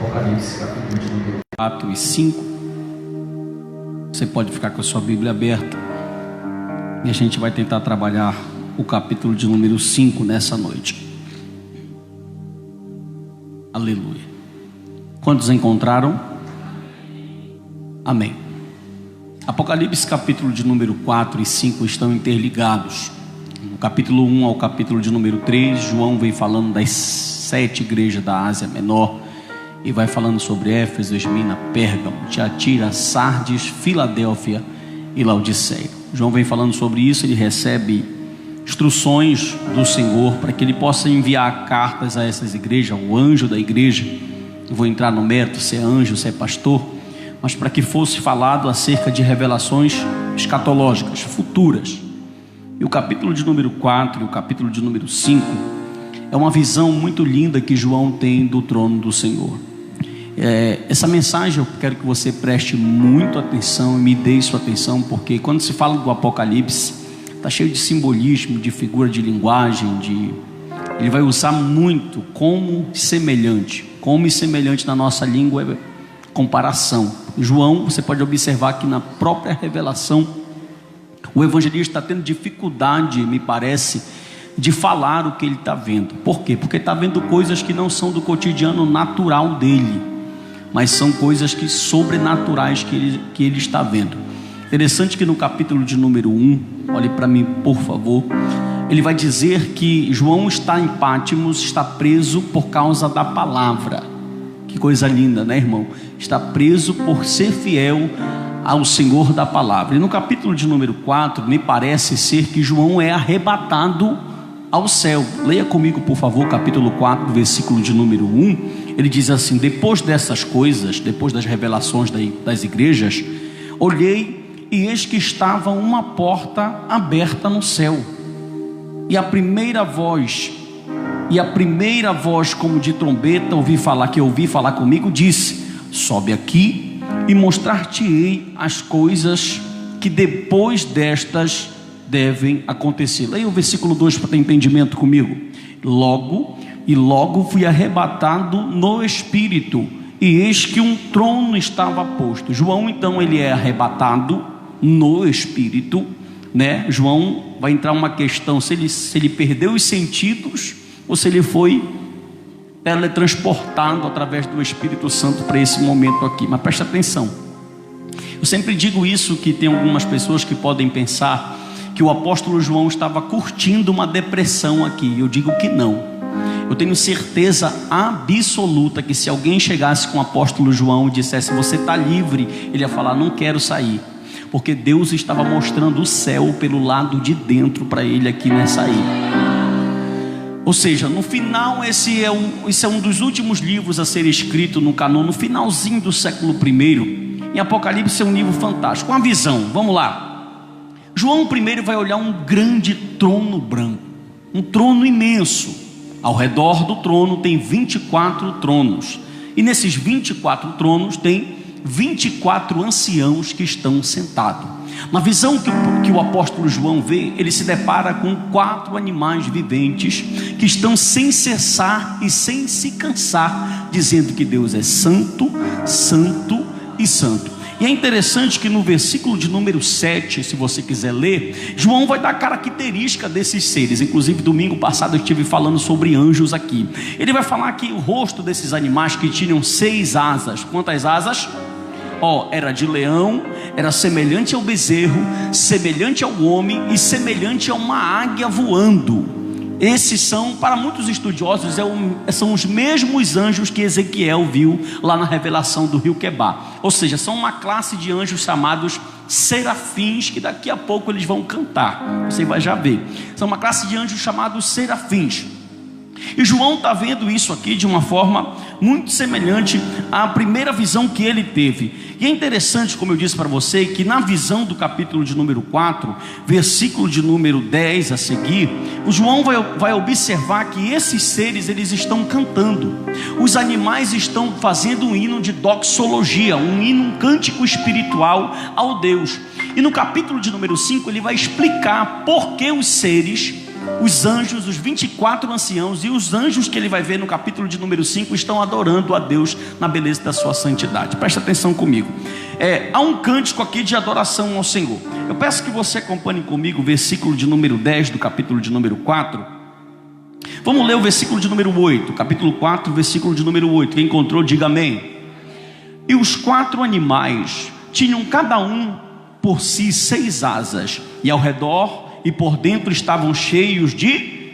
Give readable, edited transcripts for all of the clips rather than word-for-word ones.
Apocalipse, capítulo de número 4 e 5. Você pode ficar com a sua Bíblia aberta e a gente vai tentar trabalhar o capítulo de número 5 nessa noite. Aleluia. Quantos encontraram? Amém. Apocalipse capítulo de número 4 e 5 estão interligados. No capítulo 1 ao capítulo de número 3, João vem falando das 7 igrejas da Ásia Menor e vai falando sobre Éfeso, Esmirna, Pérgamo, Tiatira, Sardes, Filadélfia e Laodiceia. João vem falando sobre isso. Ele recebe instruções do Senhor para que ele possa enviar cartas a essas igrejas, o anjo da igreja. Não vou entrar no mérito se é anjo, se é pastor, mas para que fosse falado acerca de revelações escatológicas, futuras. E o capítulo de número 4 e o capítulo de número 5 é uma visão muito linda que João tem do trono do Senhor. Essa mensagem eu quero que você preste muito atenção e me dê sua atenção, porque quando se fala do Apocalipse, está cheio de simbolismo, de figura de linguagem, ele vai usar muito como semelhante na nossa língua é comparação. João, você pode observar que na própria revelação, o evangelista está tendo dificuldade, me parece, de falar o que ele está vendo. Por quê? Porque está vendo coisas que não são do cotidiano natural dele, mas são coisas sobrenaturais que ele está vendo. Interessante que no capítulo de número 1, olhe para mim por favor, ele vai dizer que João está em Pátimos, está preso por causa da palavra. Que coisa linda, né, irmão? Está preso por ser fiel ao Senhor da palavra. E no capítulo de número 4, me parece ser que João é arrebatado ao céu. Leia comigo por favor, capítulo 4, versículo de número 1. Ele diz assim: depois dessas coisas, depois das revelações das igrejas, olhei e eis que estava uma porta aberta no céu, e a primeira voz como de trombeta ouvi falar comigo, disse: sobe aqui e mostrar-te-ei as coisas que depois destas devem acontecer. Leia o versículo 2 para ter entendimento comigo. Logo fui arrebatado no Espírito, e eis que um trono estava posto. João então ele é arrebatado no Espírito, né? João vai entrar uma questão se ele perdeu os sentidos ou se ele foi teletransportado através do Espírito Santo para esse momento aqui. Mas preste atenção, eu sempre digo isso, que tem algumas pessoas que podem pensar que o apóstolo João estava curtindo uma depressão aqui. Eu digo que não. Eu tenho certeza absoluta que se alguém chegasse com o apóstolo João e dissesse: você está livre, ele ia falar: não quero sair, porque Deus estava mostrando o céu pelo lado de dentro para ele aqui nessa ilha. Ou seja, no final, esse é um dos últimos livros a ser escrito no canon, no finalzinho do século I. Em Apocalipse é um livro fantástico, uma visão. Vamos lá. João primeiro vai olhar um grande trono branco, um trono imenso. Ao redor do trono tem 24 tronos, e nesses 24 tronos tem 24 anciãos que estão sentados. Na visão que o apóstolo João vê, ele se depara com 4 animais viventes que estão sem cessar e sem se cansar, dizendo que Deus é santo, santo e santo. E é interessante que no versículo de número 7, se você quiser ler, João vai dar característica desses seres. Inclusive domingo passado eu estive falando sobre anjos aqui. Ele vai falar que o rosto desses animais que tinham 6 asas. Quantas asas? Era de leão, era semelhante ao bezerro, semelhante ao homem e semelhante a uma águia voando. Esses são, para muitos estudiosos, são os mesmos anjos que Ezequiel viu lá na revelação do rio Quebar. Ou seja, são uma classe de anjos chamados serafins, que daqui a pouco eles vão cantar, você vai já ver. São uma classe de anjos chamados serafins. E João está vendo isso aqui de uma forma muito semelhante à primeira visão que ele teve. E é interessante, como eu disse para você, que na visão do capítulo de número 4, versículo de número 10 a seguir, o João vai observar que esses seres, eles estão cantando. Os animais estão fazendo um hino de doxologia, um cântico espiritual ao Deus. E no capítulo de número 5 ele vai explicar por que os seres os anjos, os 24 anciãos e os anjos que ele vai ver no capítulo de número 5 estão adorando a Deus na beleza da sua santidade. Presta atenção comigo. Há um cântico aqui de adoração ao Senhor. Eu peço que você acompanhe comigo o versículo de número 10 do capítulo de número 4. Vamos ler o versículo de número 8, capítulo 4, versículo de número 8. Quem encontrou, diga amém. E os 4 animais tinham cada um por si 6 asas, e ao redor e por dentro estavam cheios de...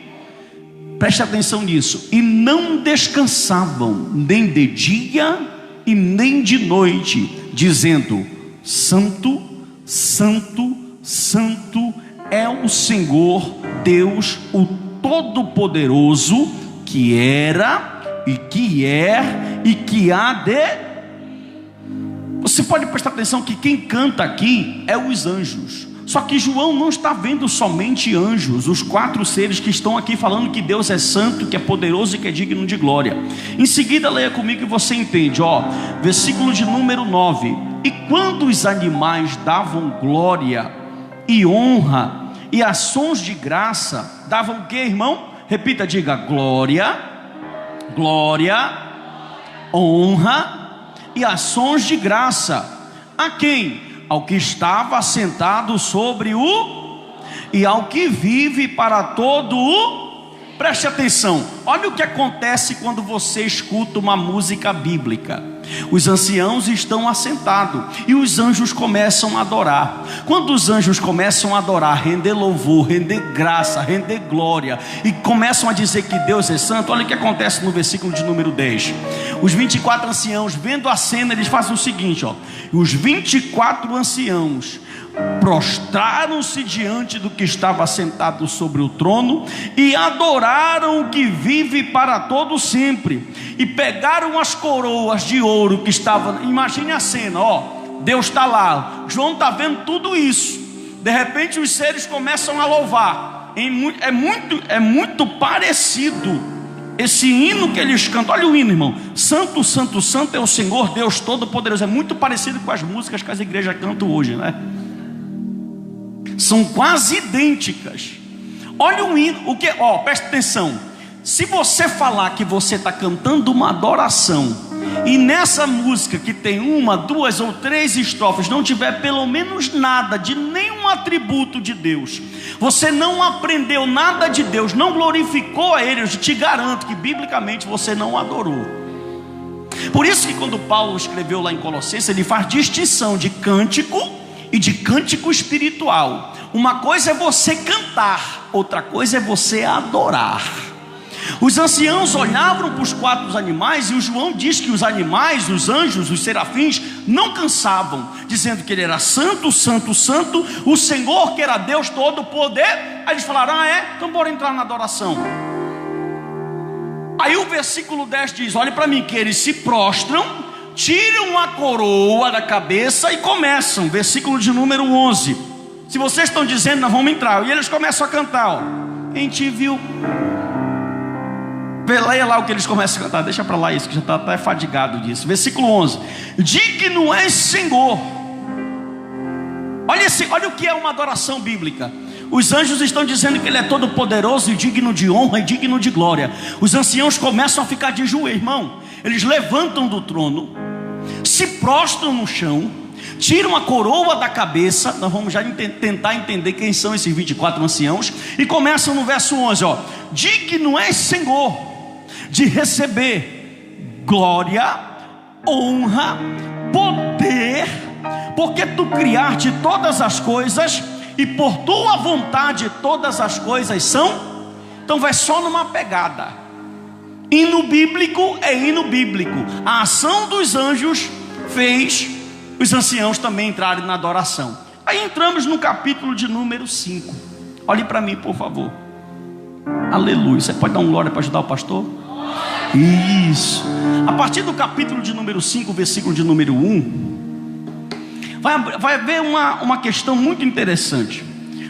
Preste atenção nisso. E não descansavam nem de dia e nem de noite, dizendo: Santo, Santo, Santo é o Senhor Deus, o Todo-Poderoso, que era e que é e que há de... Você pode prestar atenção que quem canta aqui é os anjos. Só que João não está vendo somente anjos, os 4 seres que estão aqui falando que Deus é santo, que é poderoso e que é digno de glória. Em seguida, leia comigo e você entende, versículo de número 9. E quando os animais davam glória e honra e ações de graça, davam o que, irmão? Repita, diga: glória, glória, honra e ações de graça. A quem? Ao que estava assentado sobre o... e ao que vive para todo o... Preste atenção, olha o que acontece quando você escuta uma música bíblica. Os anciãos estão assentados e os anjos começam a adorar. Quando os anjos começam a adorar, render louvor, render graça, render glória, e começam a dizer que Deus é santo, olha o que acontece no versículo de número 10. Os 24 anciãos, vendo a cena, eles fazem o seguinte, os 24 anciãos prostraram-se diante do que estava sentado sobre o trono e adoraram o que vive para todo sempre, e pegaram as coroas de ouro que estavam... Imagine a cena, Deus está lá, João está vendo tudo isso. De repente os seres começam a louvar. É muito parecido esse hino que eles cantam. Olha o hino, irmão: Santo, Santo, Santo é o Senhor Deus Todo-Poderoso. É muito parecido com as músicas que as igrejas cantam hoje, né? São quase idênticas. Olha o hino, o que? Presta atenção. Se você falar que você está cantando uma adoração, e nessa música que tem 1, 2 ou 3 estrofes não tiver pelo menos nada de nenhum atributo de Deus, você não aprendeu nada de Deus, não glorificou a Ele, eu te garanto que biblicamente você não adorou. Por isso que quando Paulo escreveu lá em Colossenses, ele faz distinção de cântico e de cântico espiritual. Uma coisa é você cantar, outra coisa é você adorar. Os anciãos olhavam para os 4 animais, e o João diz que os animais, os anjos, os serafins não cansavam, dizendo que ele era santo, santo, santo, o Senhor que era Deus todo poder. Aí eles falaram: então bora entrar na adoração. Aí o versículo 10 diz, olhe para mim, que eles se prostram, tiram a coroa da cabeça e começam. Versículo de número 11. Se vocês estão dizendo, nós vamos entrar. E eles começam a cantar, quem te viu... Leia lá o que eles começam a cantar. Deixa para lá isso, que já está até fadigado disso. Versículo 11: digno és, Senhor. Olha o que é uma adoração bíblica. Os anjos estão dizendo que Ele é todo poderoso e digno de honra e digno de glória. Os anciãos começam a ficar de joelho, irmão. Eles levantam do trono, se prostram no chão, tiram a coroa da cabeça. Nós vamos já tentar entender quem são esses 24 anciãos. E começam no verso 11, digno és, Senhor, de receber glória, honra, poder, porque tu criaste todas as coisas, e por tua vontade todas as coisas são. Então vai só numa pegada. Hino bíblico é hino bíblico. A ação dos anjos fez os anciãos também entrarem na adoração. Aí entramos no capítulo de número 5. Olhe para mim, por favor. Aleluia. Você pode dar um glória para ajudar o pastor? Isso. A partir do capítulo de número 5, versículo de número 1, vai haver uma questão muito interessante.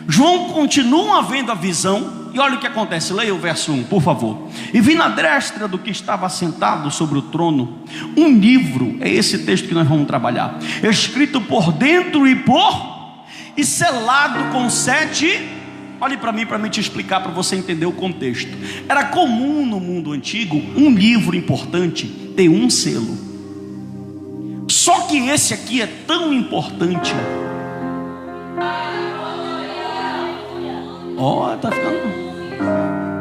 João continua vendo a visão, e olha o que acontece. Leia o verso 1, por favor. E vi na destra do que estava sentado sobre o trono um livro, é esse texto que nós vamos trabalhar, escrito por dentro e selado com 7, olhe para mim te explicar, para você entender o contexto. Era comum no mundo antigo um livro importante ter um selo. Só que esse aqui é tão importante. Tá ficando.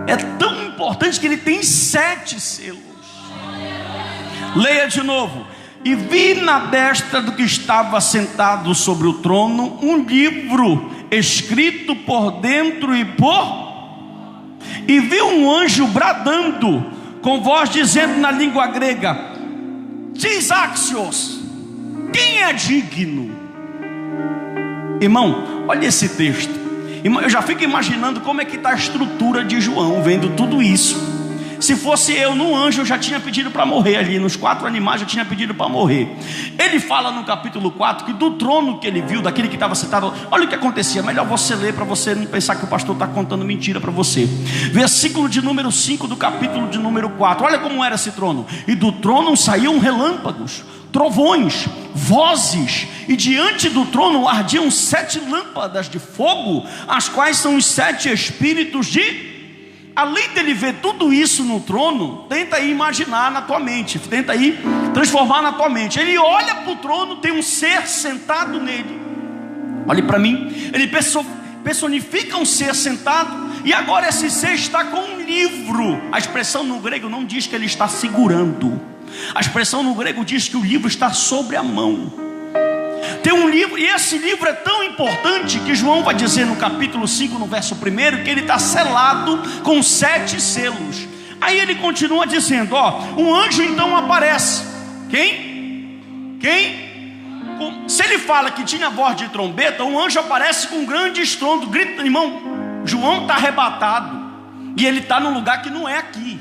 É tão importante que ele tem 7 selos. Leia de novo. E vi na destra do que estava sentado sobre o trono um livro escrito por dentro e vi um anjo bradando com voz dizendo na língua grega: Tisaxios, quem é digno? Irmão, olha esse texto. Irmão, eu já fico imaginando como é que está a estrutura de João vendo tudo isso. Se fosse eu no anjo, eu já tinha pedido para morrer ali. Nos 4 animais, eu tinha pedido para morrer. Ele fala no capítulo 4 que do trono que ele viu, daquele que estava sentado, olha o que acontecia. Melhor você ler para você não pensar que o pastor está contando mentira para você. Versículo de número 5 do capítulo de número 4. Olha como era esse trono. E do trono saíam relâmpagos, trovões, vozes, e diante do trono ardiam 7 lâmpadas de fogo, as quais são os 7 espíritos de... Além dele ver tudo isso no trono, tenta aí imaginar na tua mente, tenta aí transformar na tua mente. Ele olha para o trono, tem um ser sentado nele. Olhe para mim, ele personifica um ser sentado, e agora esse ser está com um livro. A expressão no grego não diz que ele está segurando, a expressão no grego diz que o livro está sobre a mão. Tem um livro, e esse livro é tão importante que João vai dizer no capítulo 5, no verso 1, que ele está selado com 7 selos. Aí ele continua dizendo, um anjo então aparece. Quem? Se ele fala que tinha voz de trombeta, um anjo aparece com um grande estrondo, grita, irmão, João está arrebatado, e ele está num lugar que não é aqui.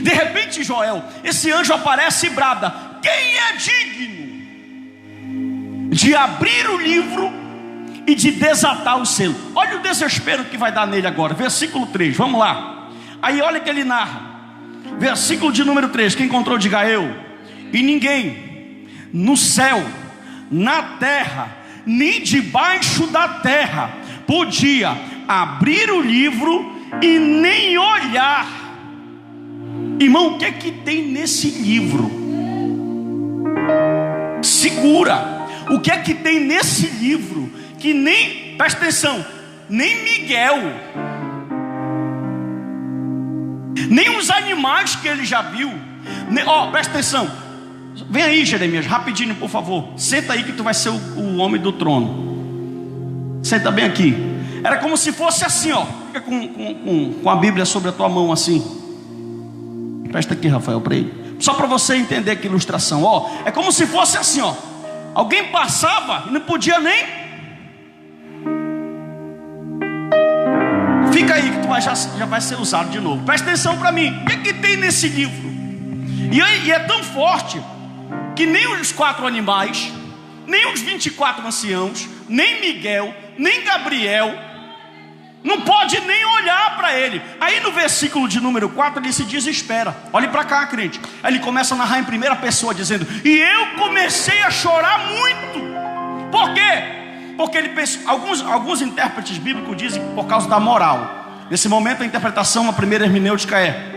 De repente, Joel, esse anjo aparece e brada: quem é digno de abrir o livro e de desatar o selo? Olha o desespero que vai dar nele agora. Versículo 3, vamos lá. Aí olha que ele narra. Versículo de número 3, quem encontrou diga eu. E ninguém no céu, na terra, nem debaixo da terra podia abrir o livro e nem olhar. Irmão, o que é que tem nesse livro? Segura. O que é que tem nesse livro que nem, presta atenção, nem Miguel, nem os animais que ele já viu, presta atenção, vem aí Jeremias, rapidinho por favor, senta aí que tu vai ser o homem do trono, senta bem aqui. Era como se fosse assim, fica com a Bíblia sobre a tua mão assim, presta aqui Rafael para ele, só para você entender que ilustração, é como se fosse assim, alguém passava e não podia nem. Fica aí que tu já vai ser usado de novo. Presta atenção para mim. O que é que tem nesse livro? E é tão forte que nem os 4 animais, nem os 24 anciãos, nem Miguel, nem Gabriel não pode nem olhar para ele. Aí no versículo de número 4 ele se desespera. Olhe para cá, crente. Aí ele começa a narrar em primeira pessoa dizendo: e eu comecei a chorar muito. Por quê? Porque ele pensa, alguns intérpretes bíblicos dizem por causa da moral. Nesse momento a interpretação, a primeira hermenêutica é: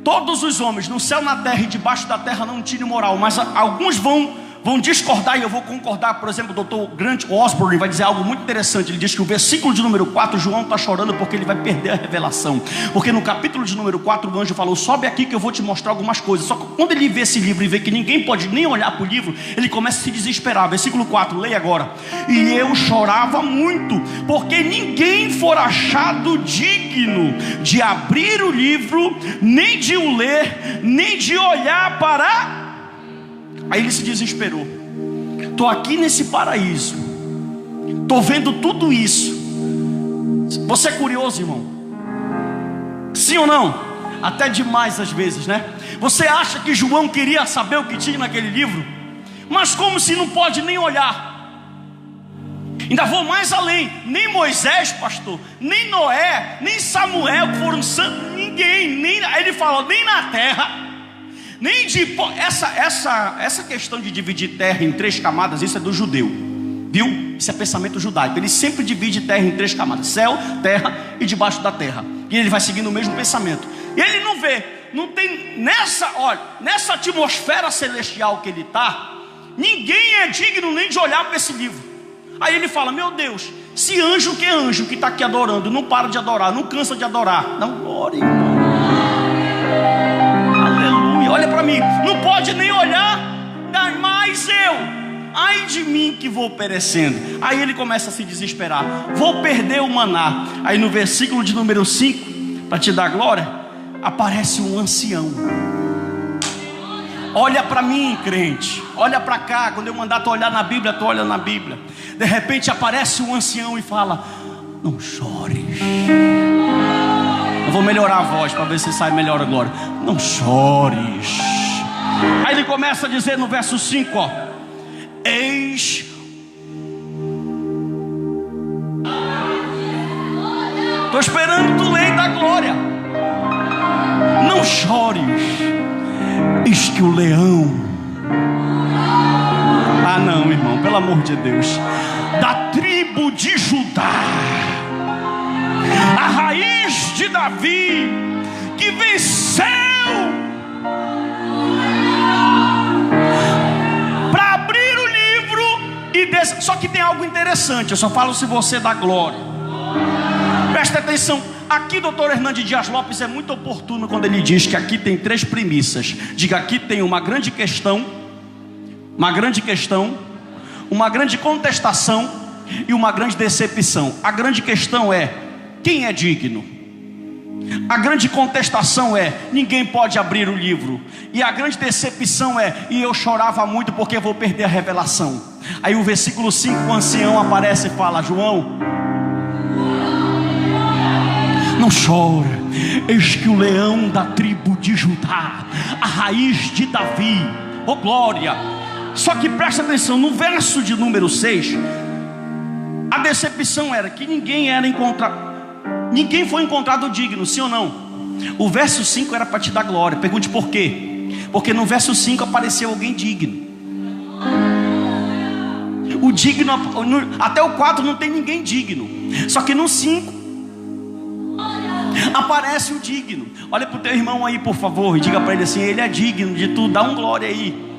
todos os homens no céu, na terra e debaixo da terra não tinham moral, mas alguns vão discordar, e eu vou concordar. Por exemplo, o Dr. Grant Osborne vai dizer algo muito interessante. Ele diz que o versículo de número 4, João está chorando porque ele vai perder a revelação. Porque no capítulo de número 4 o anjo falou: sobe aqui que eu vou te mostrar algumas coisas. Só que quando ele vê esse livro e vê que ninguém pode nem olhar para o livro, ele começa a se desesperar. Versículo 4, leia agora: e eu chorava muito, porque ninguém for achado digno de abrir o livro, nem de o ler, nem de olhar para... Aí ele se desesperou. Estou aqui nesse paraíso, estou vendo tudo isso. Você é curioso, irmão? Sim ou não? Até demais às vezes, né? Você acha que João queria saber o que tinha naquele livro? Mas como se não pode nem olhar? Ainda vou mais além. Nem Moisés, pastor, nem Noé, nem Samuel foram santos. Ninguém, aí ele fala, nem na terra, nem de... Essa questão de dividir terra em 3 camadas, isso é do judeu. Viu? Isso é pensamento judaico. Ele sempre divide terra em 3 camadas: céu, terra e debaixo da terra. E ele vai seguindo o mesmo pensamento. E ele não vê, não tem nessa atmosfera celestial que ele está, ninguém é digno nem de olhar para esse livro. Aí ele fala: meu Deus, se anjo que está aqui adorando não para de adorar, não cansa de adorar, não glória, irmão. Aleluia, olha para mim, não pode nem olhar, mas ai de mim que vou perecendo. Aí ele começa a se desesperar: vou perder o maná. Aí no versículo de número 5, para te dar glória, aparece um ancião. Olha para mim, crente, olha para cá. Quando eu mandar tu olhar na Bíblia, tu olha na Bíblia. De repente aparece um ancião e fala: não chores. Eu vou melhorar a voz para ver se sai melhor agora. Não chores. Aí ele começa a dizer no verso 5, ó: eis. Estou esperando tu ler da glória. Não chores, eis que o leão. Ah não, irmão, pelo amor de Deus, da tribo de Judá, a raiz de Davi, que venceu para abrir o livro e só que tem algo interessante. Eu só falo se você dá glória. Presta atenção. Aqui Dr. Hernandes Dias Lopes é muito oportuno quando ele diz que aqui tem 3 premissas. Diga: aqui tem uma grande questão, uma grande contestação e uma grande decepção. A grande questão é: quem é digno? A grande contestação é: ninguém pode abrir o livro. E a grande decepção é: e eu chorava muito porque vou perder a revelação. Aí o versículo 5, o ancião aparece e fala: João, não chora, eis que o leão da tribo de Judá, a raiz de Davi, oh glória. Só que presta atenção, no verso de número 6, a decepção era que ninguém foi encontrado digno, sim ou não? O verso 5 era para te dar glória. Pergunte por quê? Porque no verso 5 apareceu alguém digno. O digno, até o 4 não tem ninguém digno. Só que no 5 aparece o digno. Olha para o teu irmão aí, por favor, e diga para ele assim: ele é digno de tu, dá um glória aí.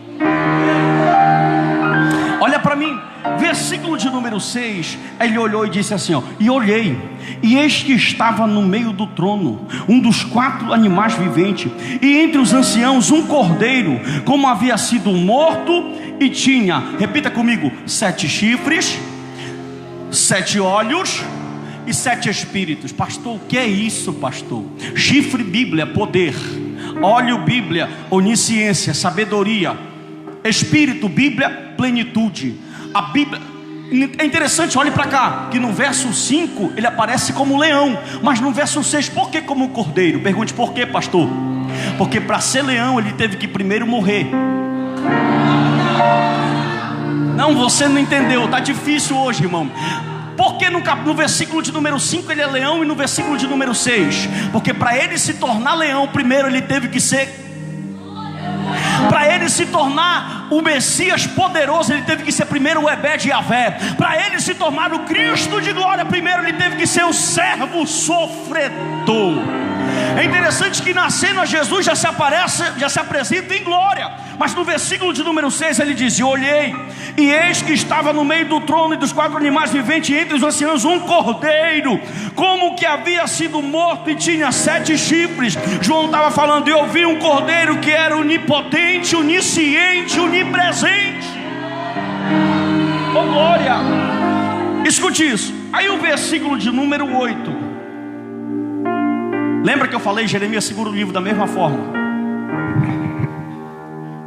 Olha para mim, versículo de número 6. Ele olhou e disse assim, ó: e olhei, e eis que estava no meio do trono um dos 4 animais viventes, e entre os anciãos um cordeiro, como havia sido morto, e tinha, repita comigo, 7 chifres, 7 olhos e 7 espíritos. Pastor, o que é isso, pastor? Chifre, Bíblia, poder. Olho, Bíblia, onisciência, sabedoria. Espírito, Bíblia, plenitude. A Bíblia, é interessante, olhe para cá, que no verso 5 ele aparece como leão, mas no verso 6, por que como cordeiro? Pergunte por quê, pastor? Porque para ser leão ele teve que primeiro morrer. Não, você não entendeu, está difícil hoje, irmão. Porque no versículo de número 5 ele é leão, e no versículo de número 6, porque para ele se tornar leão, primeiro ele teve que ser, para ele se tornar o Messias poderoso, ele teve que ser primeiro o Ebed Yavé. Para ele se tornar o Cristo de glória, primeiro ele teve que ser o servo sofredor. É interessante que na cena Jesus já se apresenta em glória, mas no versículo de número 6 ele diz: e olhei, e eis que estava no meio do trono e dos 4 animais viventes, e entre os anciãos um cordeiro, como que havia sido morto, e tinha 7 chifres. João estava falando: e eu vi um cordeiro que era onipotente, onisciente, onipresente. Oh glória! Escute isso. Aí o versículo de número 8. Lembra que eu falei, Jeremias segura o livro da mesma forma?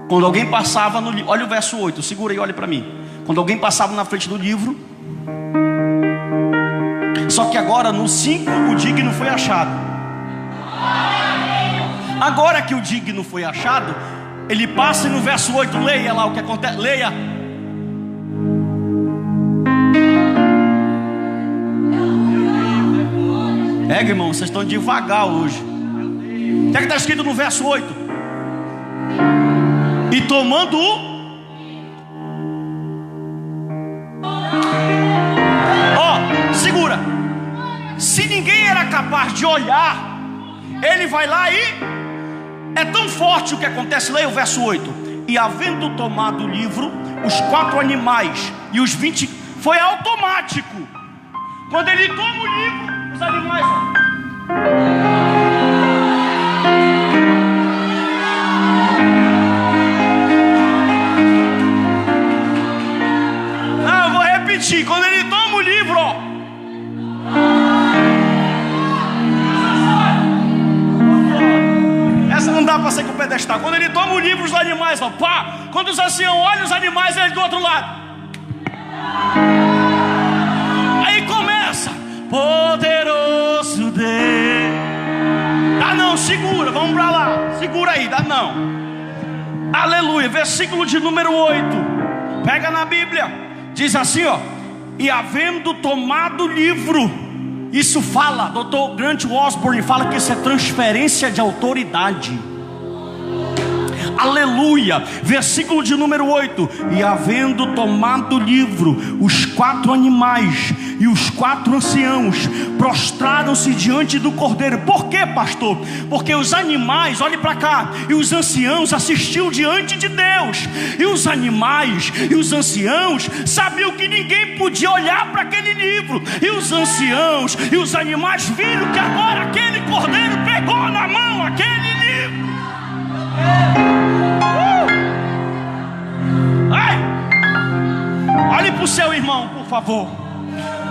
Quando alguém passava no livro, olha o verso 8, segura aí, olha para mim. Quando alguém passava na frente do livro, só que agora no 5 o digno foi achado. Agora que o digno foi achado, ele passa e no verso 8, leia lá o que acontece, leia. Irmão, vocês estão devagar hoje. O que está escrito no verso 8? E tomando o Se ninguém era capaz de olhar, ele vai lá e é tão forte o que acontece. Leia o verso 8. E havendo tomado o livro, os 4 animais e os 20, foi automático. Quando ele toma o livro, os animais, eu vou repetir. Quando ele toma o livro, essa não dá para ser com o pedestal. Quando ele toma o livro, os animais, pá. Quando os anciãos olham os animais, ele do outro lado. Aí começa: poderoso Deus. Dá não, segura, vamos para lá. Segura aí, dá não. Aleluia, versículo de número 8. Pega na Bíblia. Diz assim, e havendo tomado o livro. Isso fala, Dr. Grant Osborne fala que isso é transferência de autoridade. Aleluia, versículo de número 8. E havendo tomado o livro, os 4 animais e os 4 anciãos prostraram-se diante do Cordeiro. Por quê, pastor? Porque os animais, olhe para cá, e os anciãos assistiam diante de Deus. E os animais e os anciãos sabiam que ninguém podia olhar para aquele livro. E os anciãos e os animais viram que agora aquele Cordeiro pegou na mão aquele livro. Olhe para o seu irmão, por favor,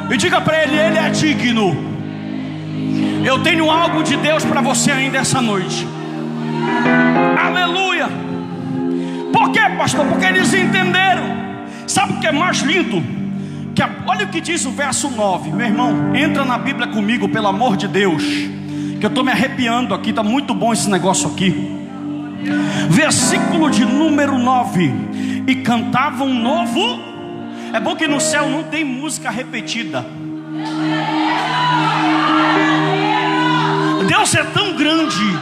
e diga para ele: ele é digno. Eu tenho algo de Deus para você ainda essa noite. Aleluia. Por quê, pastor? Porque eles entenderam. Sabe o que é mais lindo? Olha o que diz o verso 9. Meu irmão, entra na Bíblia comigo, pelo amor de Deus, que eu estou me arrepiando aqui. Está muito bom esse negócio aqui. Versículo de número 9. E cantavam um novo. É bom que no céu não tem música repetida. Deus é tão grande.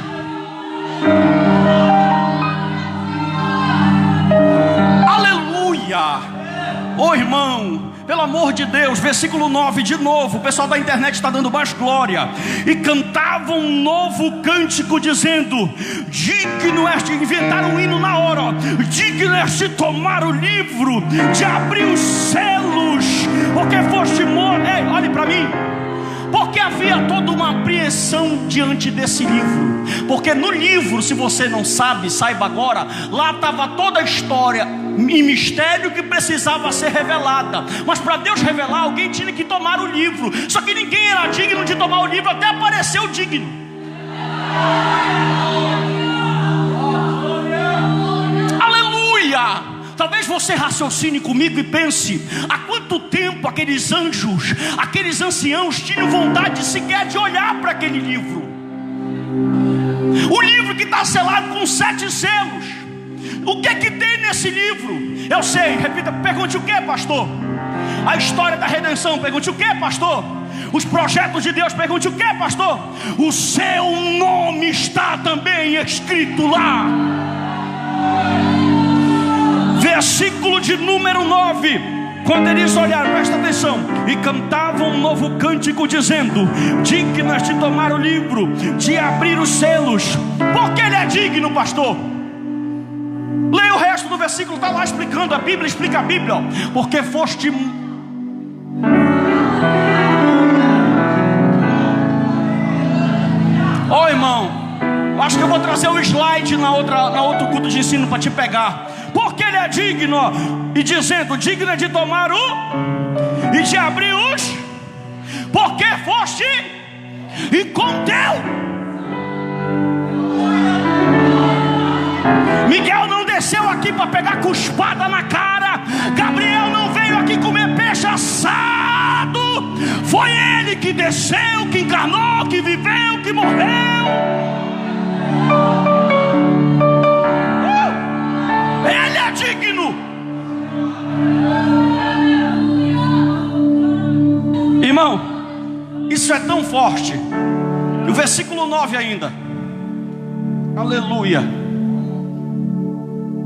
Aleluia. Ô irmão, pelo amor de Deus, versículo 9 de novo. O pessoal da internet está dando mais glória. E cantavam um novo cântico dizendo: digno és de inventar um hino na hora, digno és de tomar o livro, de abrir os selos, porque foste morto. Ei, olhe para mim. Porque havia toda uma apreensão diante desse livro. Porque no livro, se você não sabe, saiba agora. Lá estava toda a história em mistério que precisava ser revelada. Mas para Deus revelar, alguém tinha que tomar o livro. Só que ninguém era digno de tomar o livro, até apareceu digno. Aleluia. Talvez você raciocine comigo e pense: há quanto tempo aqueles anjos, aqueles anciãos tinham vontade sequer de olhar para aquele livro? O livro que está selado com 7 selos. O que é que tem nesse livro? Eu sei, repita, pergunte o que, pastor? A história da redenção, pergunte o que, pastor? Os projetos de Deus, pergunte o que, pastor? O seu nome está também escrito lá. Versículo de número 9. Quando eles olharam, presta atenção, e cantavam um novo cântico dizendo: dignas de tomar o livro, de abrir os selos. Porque ele é digno, pastor? Leia o resto do versículo, está lá explicando. A Bíblia explica a Bíblia. Porque foste... Ó irmão, acho que eu vou trazer o slide na outro culto de ensino para te pegar. Porque ele é digno, e dizendo: digno é de tomar o e de abrir os. Porque foste e conteu. Miguel não desceu aqui para pegar cuspada na cara. Gabriel não veio aqui comer peixe assado. Foi ele que desceu, que encarnou, que viveu, que morreu. Ele é digno. Irmão, isso é tão forte. E o versículo 9 ainda. Aleluia.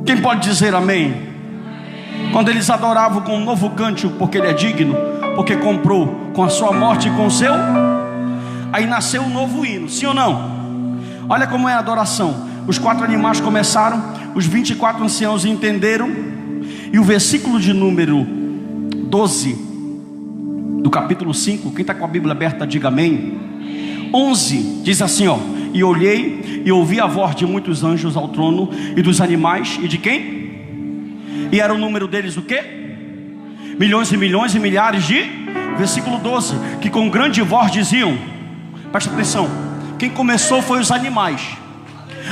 Quem pode dizer amém? Quando eles adoravam com um novo cântico, porque ele é digno, porque comprou com a sua morte e com o seu. Aí nasceu um novo hino, sim ou não? Olha como é a adoração. Os 4 animais começaram, os 24 anciãos entenderam, e o versículo de número 12 do capítulo 5, quem está com a Bíblia aberta diga amém. 11 diz assim, ó: e olhei e ouvi a voz de muitos anjos ao trono e dos animais, e de quem? E era o número deles o quê? Milhões e milhões e milhares de... Versículo 12, que com grande voz diziam, presta atenção, quem começou foi os animais.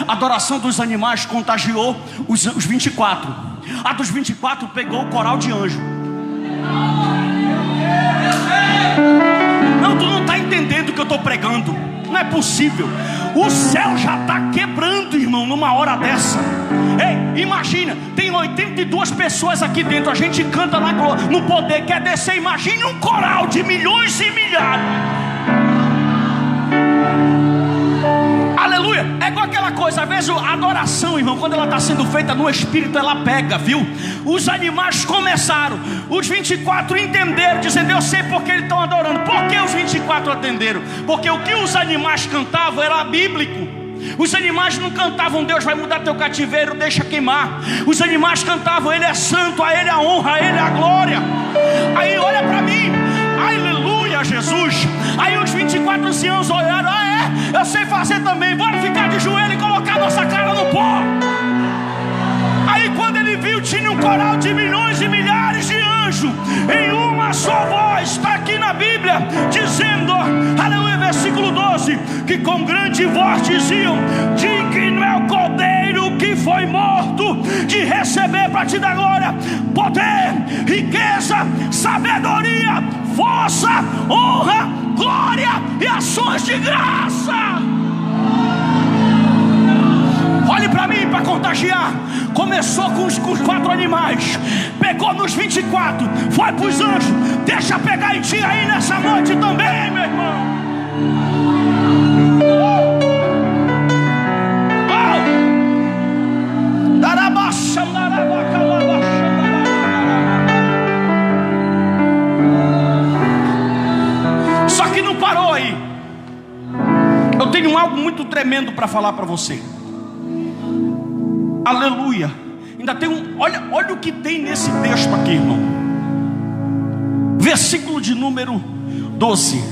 A adoração dos animais contagiou os 24. A dos 24 pegou o coral de anjo. Não, tu não está entendendo o que eu estou pregando. Não é possível. O céu já está quebrando, irmão, numa hora dessa. Ei, imagina, tem 82 pessoas aqui dentro. A gente canta no poder, quer descer. Imagine um coral de milhões e milhares. Aleluia. É igual aquela coisa, às vezes a adoração, irmão, quando ela está sendo feita no Espírito, ela pega, viu? Os animais começaram, os 24 entenderam, dizendo, eu sei porque eles estão adorando. Por que os 24 atenderam? Porque o que os animais cantavam era bíblico. Os animais não cantavam, Deus vai mudar teu cativeiro, deixa queimar. Os animais cantavam, Ele é santo, a Ele a honra, a Ele a glória. Aí olha para mim, aleluia, Jesus. Aí os 24 anciãos olharam, eu sei fazer também, bora ficar de joelho e colocar nossa cara no pó. Aí quando ele viu, tinha um coral de milhões e milhares de anjos, em uma só voz, está aqui na Bíblia, dizendo, aleluia, versículo 12, que com grande voz diziam, digno é o Cordeiro que foi morto, de receber para te dar glória, poder, riqueza, sabedoria, força, honra, glória e ações de graça. Olhe para mim para contagiar. Começou com os 4 animais, pegou nos 24, foi para os anjos. Deixa pegar em ti aí nessa noite também, meu irmão. Só que não parou aí. Eu tenho algo muito tremendo para falar para você. Aleluia. Ainda tem olha o que tem nesse texto aqui, irmão. Versículo de número 12.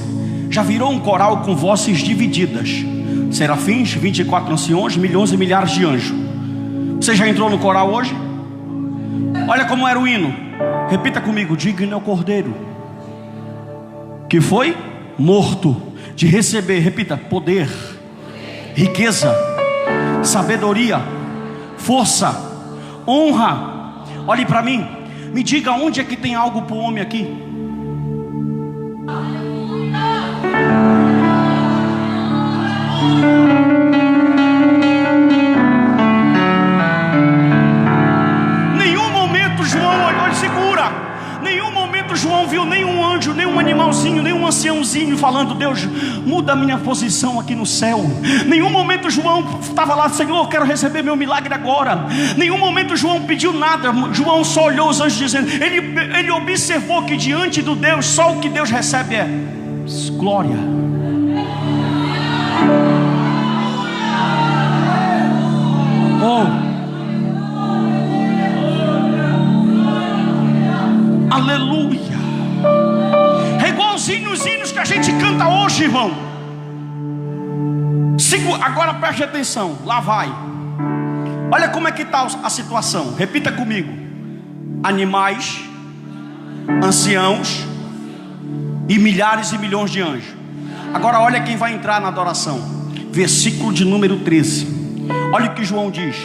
Já virou um coral com vozes divididas, serafins, 24 anciões, milhões e milhares de anjos. Você já entrou no coral hoje? Olha como era o hino. Repita comigo, digno é o Cordeiro que foi morto, de receber, repita, poder, riqueza, sabedoria, força, honra. Olhe para mim, me diga onde é que tem algo para o homem aqui. Nenhum momento João olhou e segura. Nenhum momento João viu nenhum anjo, nenhum animalzinho, nenhum anciãozinho falando, Deus, muda a minha posição aqui no céu. Nenhum momento João estava lá, Senhor, eu quero receber meu milagre agora. Nenhum momento João pediu nada. João só olhou os anjos dizendo, ele observou que diante do Deus, só o que Deus recebe é glória. Oh, aleluia. É igualzinho os hinos que a gente canta hoje, irmão. Agora preste atenção, lá vai. Olha como é que está a situação. Repita comigo: animais, anciãos e milhares e milhões de anjos. Agora olha quem vai entrar na adoração. Versículo de número 13. Olha o que João diz.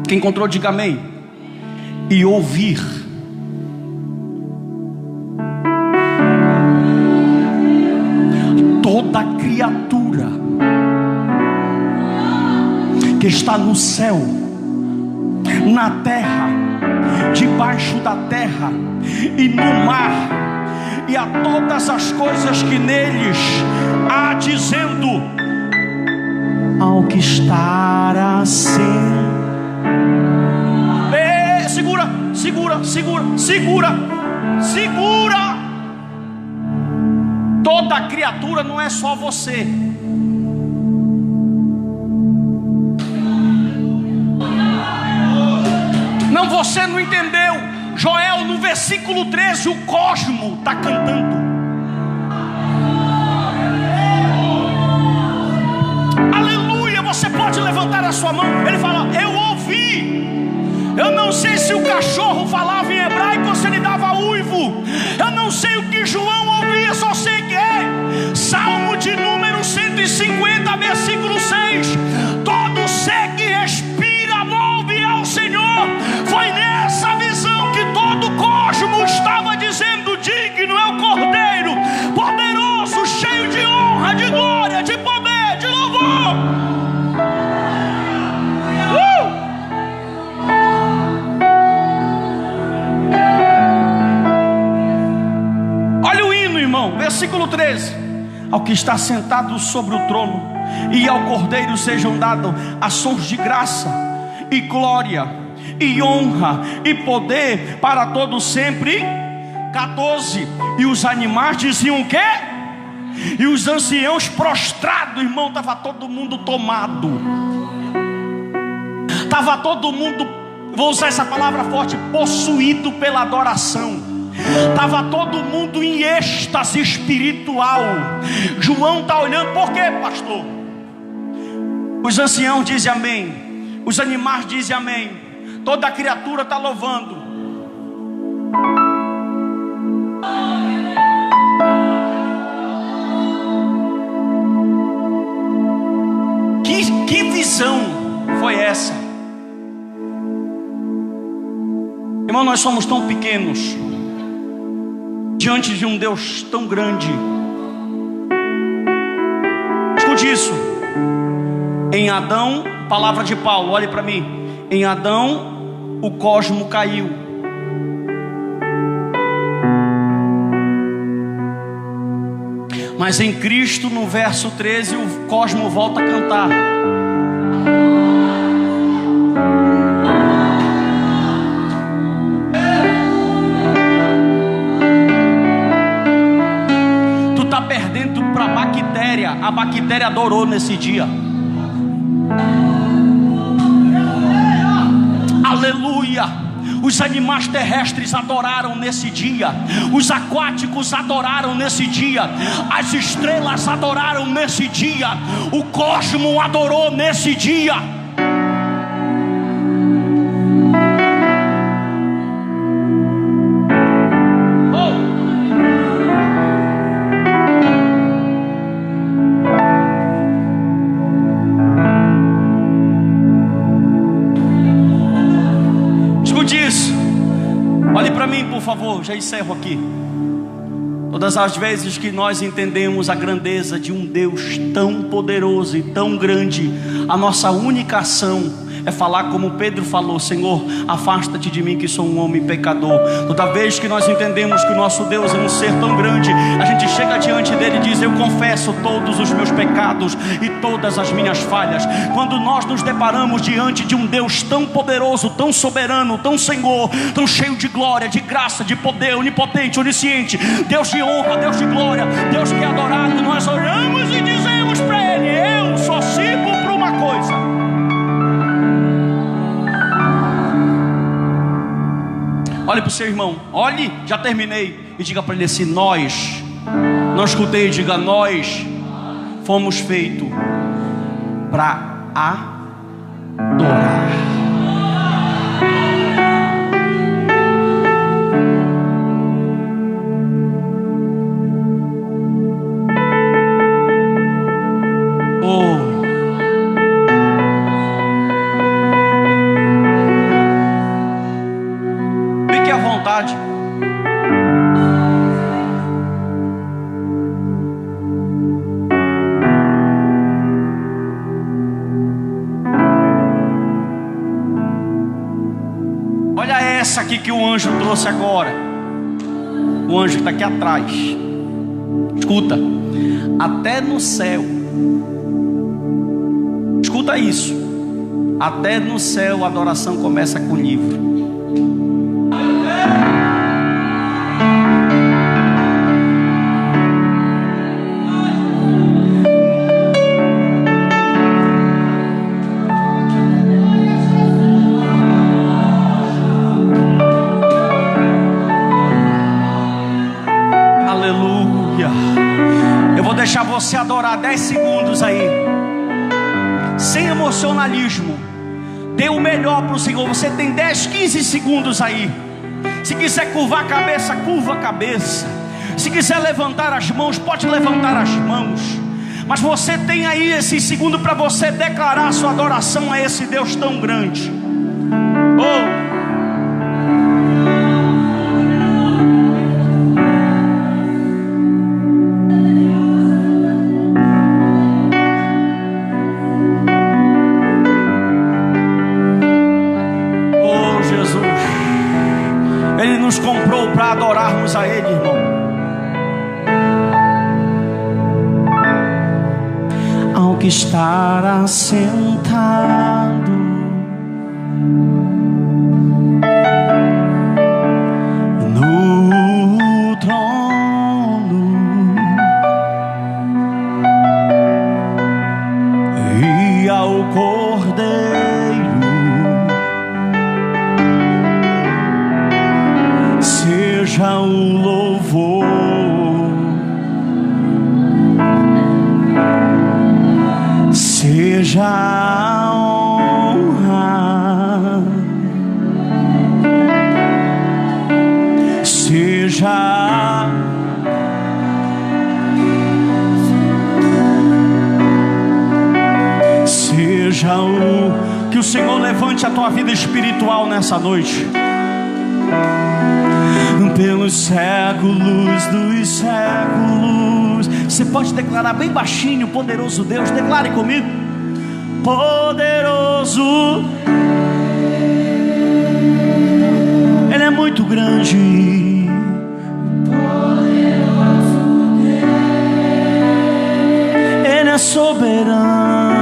Quem encontrou diga amém. E ouvir toda criatura que está no céu, na terra, debaixo da terra e no mar, e a todas as coisas que neles há, dizendo: ao que estar assim. Segura. Toda criatura não é só você. Não, você não entendeu. Joel, no versículo 13, o cosmo está cantando. Aleluia. Você pode levantar a sua mão. Ele fala: eu ouvi. Eu não sei se o cachorro falava em hebraico ou se ele dava uivo. Eu não sei o que João ouvia, só sei que é Salmo de número 150, versículo 6. Todo ser que respira louve ao Senhor. Foi nessa visão que todo o cosmo estava dizendo: digno é o Cordeiro, poderoso, cheio de honra, de glória, de poder, de louvor. Versículo 13: ao que está sentado sobre o trono e ao Cordeiro sejam dados ações de graça e glória e honra e poder para todos sempre. 14: e os animais diziam o quê? E os anciãos prostrados, irmão, estava todo mundo tomado, estava todo mundo, vou usar essa palavra forte, possuído pela adoração. Estava todo mundo em êxtase espiritual. João está olhando. Por quê, pastor? Os anciãos dizem amém, os animais dizem amém, toda a criatura está louvando. Que visão foi essa? Irmão, nós somos tão pequenos diante de um Deus tão grande. Escute isso. Em Adão, palavra de Paulo, olhe para mim. Em Adão, o cosmo caiu. Mas em Cristo, no verso 13, o cosmo volta a cantar. A bactéria adorou nesse dia. Aleluia. Os animais terrestres adoraram nesse dia. Os aquáticos adoraram nesse dia. As estrelas adoraram nesse dia. O cosmo adorou nesse dia. Por favor, já encerro aqui. Todas as vezes que nós entendemos a grandeza de um Deus tão poderoso e tão grande, a nossa única ação é falar como Pedro falou: Senhor, afasta-te de mim que sou um homem pecador. Toda vez que nós entendemos que o nosso Deus é um ser tão grande, a gente chega diante dele e diz: eu confesso todos os meus pecados e todas as minhas falhas. Quando nós nos deparamos diante de um Deus tão poderoso, tão soberano, tão Senhor, tão cheio de glória, de graça, de poder, onipotente, onisciente, Deus de honra, Deus de glória, Deus que é adorado, nós olhamos e dizemos para ele: eu só sirvo para uma coisa. Olhe para o seu irmão, olhe, já terminei, e diga para ele assim: nós, não escutei, diga: nós fomos feitos para adorar. Essa aqui que o anjo trouxe agora, o anjo está aqui atrás. Escuta, até no céu, escuta isso, até no céu a adoração começa com o livro. 10 segundos aí, sem emocionalismo. Dê o melhor para o Senhor. Você tem 10, 15 segundos aí. Se quiser curvar a cabeça, curva a cabeça. Se quiser levantar as mãos, pode levantar as mãos. Mas você tem aí esse segundo para você declarar sua adoração a esse Deus tão grande. Oh Jesus, Ele nos comprou para adorarmos a Ele, irmão. Ao que estar assentado no trono e ao Cordeiro seja o louvor, seja a honra, seja o que o Senhor levante a tua vida espiritual nessa noite. Pelos séculos dos séculos. Você pode declarar bem baixinho: poderoso Deus. Declare comigo: poderoso. Ele é muito grande. Ele é soberano.